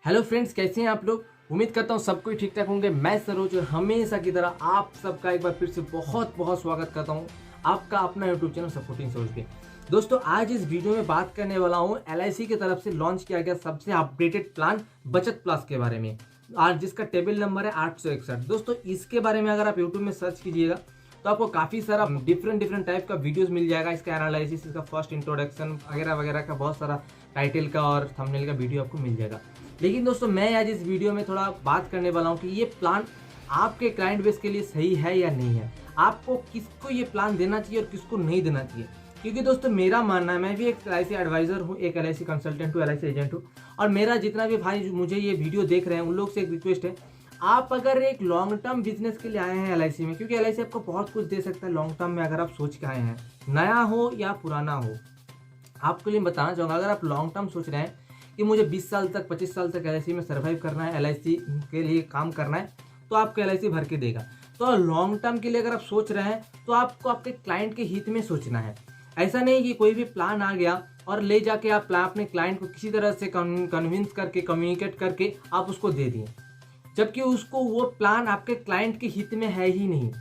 Hello friends, कैसे हैं आप लोग। उम्मीद करता हूँ सब कोई ठीक ठाक होंगे। मैं सरोज और हमेशा की तरह आप सबका एक बार फिर से बहुत बहुत स्वागत करता हूँ आपका अपना यूट्यूब चैनल सपोर्टिंग सरोज पे। दोस्तों, आज इस वीडियो में बात करने वाला हूँ LIC की तरफ से लॉन्च किया गया सबसे अपडेटेड प्लान बचत प्लस के बारे में, आज जिसका टेबल नंबर है 861। दोस्तों, इसके बारे में अगर आप यूट्यूब में सर्च कीजिएगा तो आपको काफ़ी सारा डिफरेंट टाइप का वीडियोस मिल जाएगा। इसका एनालिसिस, इसका फर्स्ट इंट्रोडक्शन वगैरह वगैरह का बहुत सारा टाइटल का और थंबनेल का वीडियो आपको मिल जाएगा। लेकिन दोस्तों, मैं आज इस वीडियो में थोड़ा बात करने वाला हूँ कि ये प्लान आपके क्लाइंट बेस के लिए सही है या नहीं है, आपको किसको ये प्लान देना चाहिए और किसको नहीं देना चाहिए। क्योंकि दोस्तों, मेरा मानना है, मैं भी एक LIC एडवाइजर हूँ, एक LIC कंसल्टेंट हूँ, LIC एजेंट हूँ, और मेरा जितना भी भाई मुझे ये वीडियो देख रहे हैं उन लोग से एक रिक्वेस्ट है, आप अगर एक लॉन्ग टर्म बिजनेस के लिए आए हैं LIC में, क्योंकि LIC आपको बहुत कुछ दे सकता है लॉन्ग टर्म में अगर आप सोच के आए हैं, नया हो या पुराना हो। आपके लिए बताना चाहूँगा, अगर आप लॉन्ग टर्म सोच रहे हैं कि मुझे 20 साल तक 25 साल तक LIC में सर्वाइव करना है, LIC के लिए काम करना है, तो आपको LIC भर के देगा। तो लॉन्ग टर्म के लिए अगर आप सोच रहे हैं तो आपको आपके क्लाइंट के हित में सोचना है। ऐसा नहीं कि कोई भी प्लान आ गया और ले जाके आप अपने क्लाइंट को किसी तरह से कन्विंस करके, कम्युनिकेट करके आप उसको दे दिए, जबकि उसको वो प्लान आपके क्लाइंट के हित में है ही नहीं।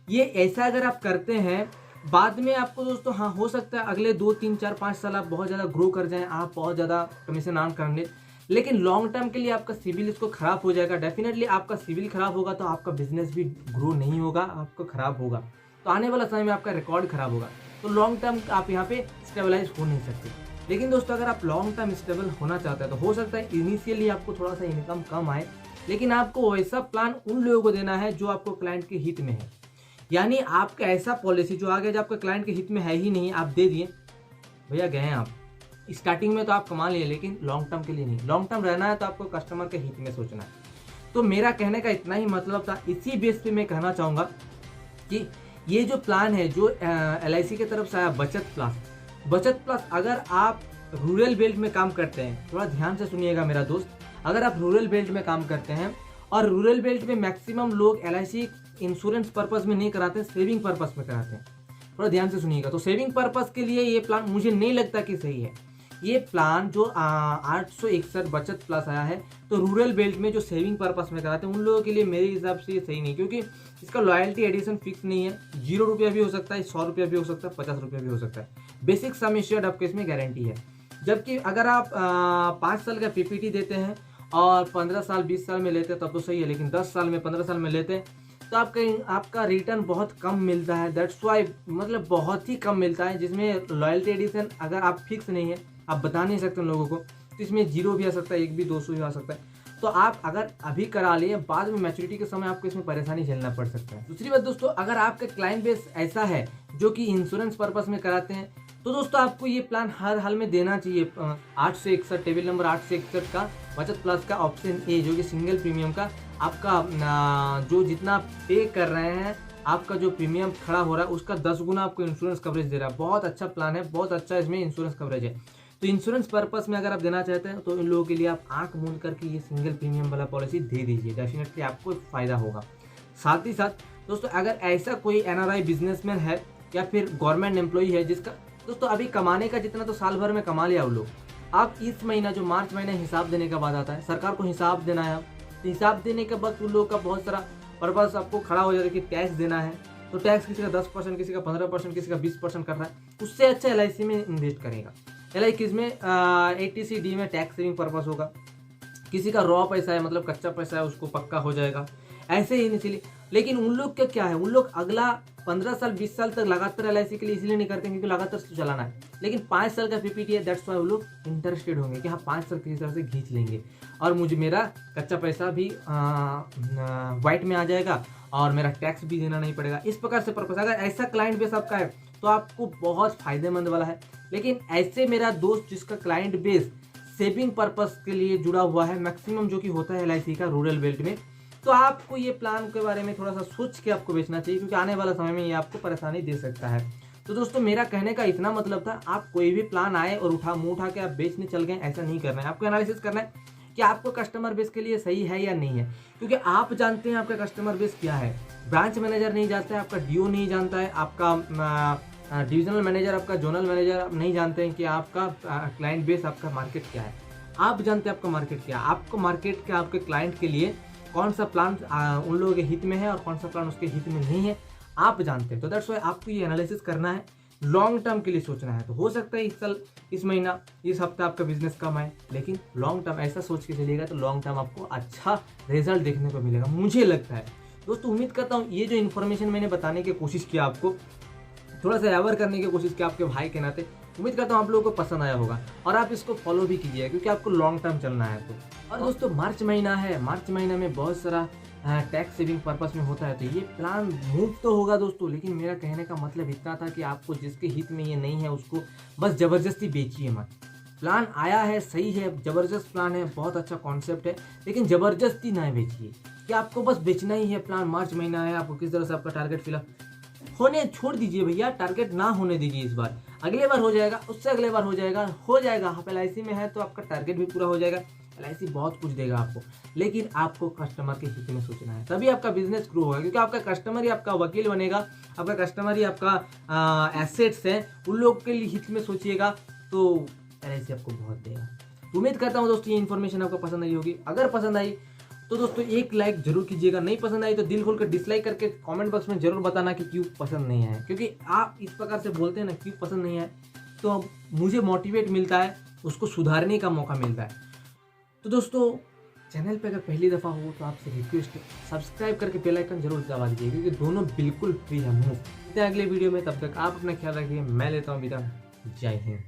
ये ऐसा अगर आप करते हैं, बाद में आपको दोस्तों, हाँ, हो सकता है अगले 2 3 4 5 साल आप बहुत ज़्यादा ग्रो कर जाएं, आप बहुत ज़्यादा कमीशन अर्न करने, लेकिन लॉन्ग टर्म के लिए आपका सिविल इसको खराब हो जाएगा। डेफिनेटली आपका सिविल खराब होगा तो आपका बिजनेस भी ग्रो नहीं होगा, आपको खराब होगा, तो आने वाला समय में आपका रिकॉर्ड खराब होगा। तो लॉन्ग टर्म आप यहाँ पे स्टेबलाइज हो नहीं सकते। लेकिन दोस्तों, अगर आप लॉन्ग टर्म स्टेबल होना चाहते हैं तो हो सकता है इनिशियली आपको थोड़ा सा इनकम कम आए, लेकिन आपको वैसा प्लान उन लोगों को देना है जो आपको क्लाइंट के हित में है। यानी आपका ऐसा पॉलिसी जो आगे जब आपके क्लाइंट के हित में है ही नहीं, आप दे दिए, भैया गए हैं आप। स्टार्टिंग में तो आप कमा लिए, लेकिन लॉन्ग टर्म के लिए नहीं। लॉन्ग टर्म रहना है तो आपको कस्टमर के हित में सोचना है। तो मेरा कहने का इतना ही मतलब था। इसी बेस पे मैं कहना चाहूँगा कि ये जो प्लान है जो LIC की तरफ से आया बचत प्लस, अगर आप रूरल बेल्ट में काम करते हैं, थोड़ा ध्यान से सुनिएगा मेरा दोस्त, अगर आप रूरल बेल्ट में काम करते हैं, और रूरल बेल्ट में मैक्सिमम लोग LIC इंश्योरेंस पर्पस में नहीं कराते, सेविंग पर्पस में कराते हैं, थोड़ा ध्यान से सुनिएगा। तो सेविंग पर्पस के लिए ये प्लान मुझे नहीं लगता कि सही है। ये प्लान जो 861 बचत प्लस आया है, तो रूरल बेल्ट में जो सेविंग पर्पस में कराते हैं उन लोगों के लिए मेरे हिसाब से ये सही नहीं, क्योंकि इसका लॉयल्टी एडिशन फिक्स नहीं है। 0 रुपया भी हो सकता है, 100 रुपया भी हो सकता है, 50 रुपया भी हो सकता है। बेसिक सम एश्योर्ड आपके इसमें गारंटी है। जबकि अगर आप 5 साल का PPT देते हैं और 15 साल 20 साल में लेते हैं तब तो सही है, लेकिन 10 साल में 15 साल में लेते हैं तो आपका रिटर्न बहुत कम मिलता है। दैट्स वाई, मतलब बहुत ही कम मिलता है, जिसमें लॉयल्टी एडिशन अगर आप फिक्स नहीं है, आप बता नहीं सकते उन लोगों को, तो इसमें 0 भी आ सकता है, 1 भी, 200 भी आ सकता है। तो आप अगर अभी करा लिए, बाद में मैच्योरिटी के समय आपको इसमें परेशानी झेलना पड़ सकता है। दूसरी बात दोस्तों, अगर आपका क्लाइंट बेस ऐसा है जो कि इंश्योरेंस पर्पस में कराते हैं, तो दोस्तों आपको ये प्लान हर हाल में देना चाहिए। 861 टेबल नंबर 861 का बचत प्लस का ऑप्शन ए, जो कि सिंगल प्रीमियम का आपका जो जितना पे कर रहे हैं, आपका जो प्रीमियम खड़ा हो रहा है उसका 10 गुना आपको इंश्योरेंस कवरेज दे रहा है। बहुत अच्छा प्लान है, बहुत अच्छा इसमें इंश्योरेंस कवरेज है। तो इंश्योरेंस पर्पस में अगर आप देना चाहते हैं तो इन लोगों के लिए आप आंख मूंद करके ये सिंगल प्रीमियम वाला पॉलिसी दे दीजिए, डेफिनेटली आपको फ़ायदा होगा। साथ ही साथ दोस्तों, अगर ऐसा कोई NRI बिजनेसमैन है या फिर गवर्नमेंट एम्प्लॉई है जिसका दोस्तों अभी कमाने का जितना तो साल भर में कमा लिया वो लोग, आप इस महीना जो मार्च महीना हिसाब देने का बाद आता है, सरकार को हिसाब देना है। हिसाब देने के बाद उन लोगों का बहुत सारा पर्पस आपको खड़ा हो जाता है कि टैक्स देना है। तो टैक्स किसी का 10%, किसी का 15%, किसी का 20% कर रहा है, उससे अच्छा LIC में इन्वेस्ट करेगा। LIC में ATCD में टैक्स सेविंग पर्पस होगा। किसी का रॉ पैसा है, मतलब कच्चा पैसा है, उसको पक्का हो जाएगा, ऐसे ही नहीं। लेकिन उन लोग का क्या है, उन लोग अगला 15 साल 20 साल तक लगातार LIC के लिए इसलिए नहीं करते क्योंकि लगातार चलाना है, लेकिन 5 साल का PPT है, दैट्स वाई वो लोग इंटरेस्टेड होंगे कि हाँ 5 साल किसी तरह से खींच लेंगे और मुझे मेरा कच्चा पैसा भी वाइट में आ जाएगा और मेरा टैक्स भी देना नहीं पड़ेगा। इस प्रकार से पर्पस, अगर ऐसा क्लाइंट बेस आपका है तो आपको बहुत फायदेमंद वाला है। लेकिन ऐसे मेरा दोस्त जिसका क्लाइंट बेस सेविंग पर्पस के लिए जुड़ा हुआ है, मैक्सिमम जो कि होता है LIC का रूरल बेल्ट में, तो आपको ये प्लान के बारे में थोड़ा सा सोच के आपको बेचना चाहिए, क्योंकि आने वाला समय में ये आपको परेशानी दे सकता है। तो दोस्तों, मेरा कहने का इतना मतलब था, आप कोई भी प्लान आए और मुंह उठा के आप बेचने चल गए, ऐसा नहीं करना है। आपको एनालिसिस करना है कि आपको कस्टमर बेस के लिए सही है या नहीं है, क्योंकि आप जानते हैं आपका कस्टमर बेस क्या है। ब्रांच मैनेजर नहीं जानता है, आपका DO नहीं जानता है, आपका डिविजनल मैनेजर, आपका जोनल मैनेजर नहीं जानते हैं कि आपका क्लाइंट बेस, आपका मार्केट क्या है। आप जानते हैं आपका मार्केट क्या है, आपको मार्केट के आपके क्लाइंट के लिए कौन सा प्लान उन लोगों के हित में है और कौन सा प्लान उसके हित में नहीं है, आप जानते हैं। तो दैट्स वाई आपको ये एनालिसिस करना है, लॉन्ग टर्म के लिए सोचना है। तो हो सकता है इस साल, इस महीना, इस हफ्ते आपका बिजनेस कम आए, लेकिन लॉन्ग टर्म ऐसा सोच के चलिएगा तो लॉन्ग टर्म आपको अच्छा रिजल्ट देखने को मिलेगा, मुझे लगता है। दोस्तों उम्मीद करता हूँ ये जो इन्फॉर्मेशन मैंने बताने की कोशिश किया, आपको थोड़ा सा अवेयर करने की कोशिश की आपके भाई के नाते, उम्मीद करता हूँ आप लोगों को पसंद आया होगा और आप इसको फॉलो भी कीजिएगा क्योंकि आपको लॉन्ग टर्म चलना है। तो और दोस्तों मार्च महीना है, मार्च महीना में बहुत सारा टैक्स सेविंग पर्पस में होता है, तो ये प्लान मूव तो होगा दोस्तों, लेकिन मेरा कहने का मतलब इतना था कि आपको जिसके हित में ये नहीं है उसको बस ज़बरदस्ती बेचिए मत। प्लान आया है, सही है, ज़बरदस्त प्लान है, बहुत अच्छा कॉन्सेप्ट है, लेकिन ज़बरदस्ती ना बेचिए कि आपको बस बेचना ही है। प्लान मार्च महीना है, आपको किस तरह से आपका टारगेट फिलअप होने छोड़ दीजिए भैया, टारगेट ना होने दीजिए इस बार, अगले बार हो जाएगा, उससे अगले बार हो जाएगा। आप LIC में है तो आपका टारगेट भी पूरा हो जाएगा, LIC बहुत कुछ देगा आपको, लेकिन आपको कस्टमर के हित में सोचना है, तभी आपका बिजनेस ग्रो होगा, क्योंकि आपका कस्टमर ही आपका वकील बनेगा, आपका कस्टमर ही आपका एसेट्स है, उन लोगों के लिए हित में सोचिएगा तो LIC आपको बहुत देगा। उम्मीद करता हूँ दोस्तों ये इन्फॉर्मेशन आपको पसंद आई होगी। अगर पसंद आई तो दोस्तों एक लाइक जरूर कीजिएगा, नहीं पसंद आई तो दिल खोल कर डिसलाइक करके कमेंट बॉक्स में जरूर बताना कि क्यों पसंद नहीं आया, क्योंकि आप इस प्रकार से बोलते हैं ना क्यों पसंद नहीं आया, तो मुझे मोटिवेट मिलता है, उसको सुधारने का मौका मिलता है। तो दोस्तों चैनल पे अगर पहली दफ़ा हो तो आपसे रिक्वेस्ट है सब्सक्राइब करके बेल आइकन जरूर दबा दीजिए, क्योंकि दोनों बिल्कुल फ्री है, मुफ्त। अगले वीडियो में, तब तक आप अपना ख्याल रखिए, मैं लेता हूँ विदा, जय हिंद।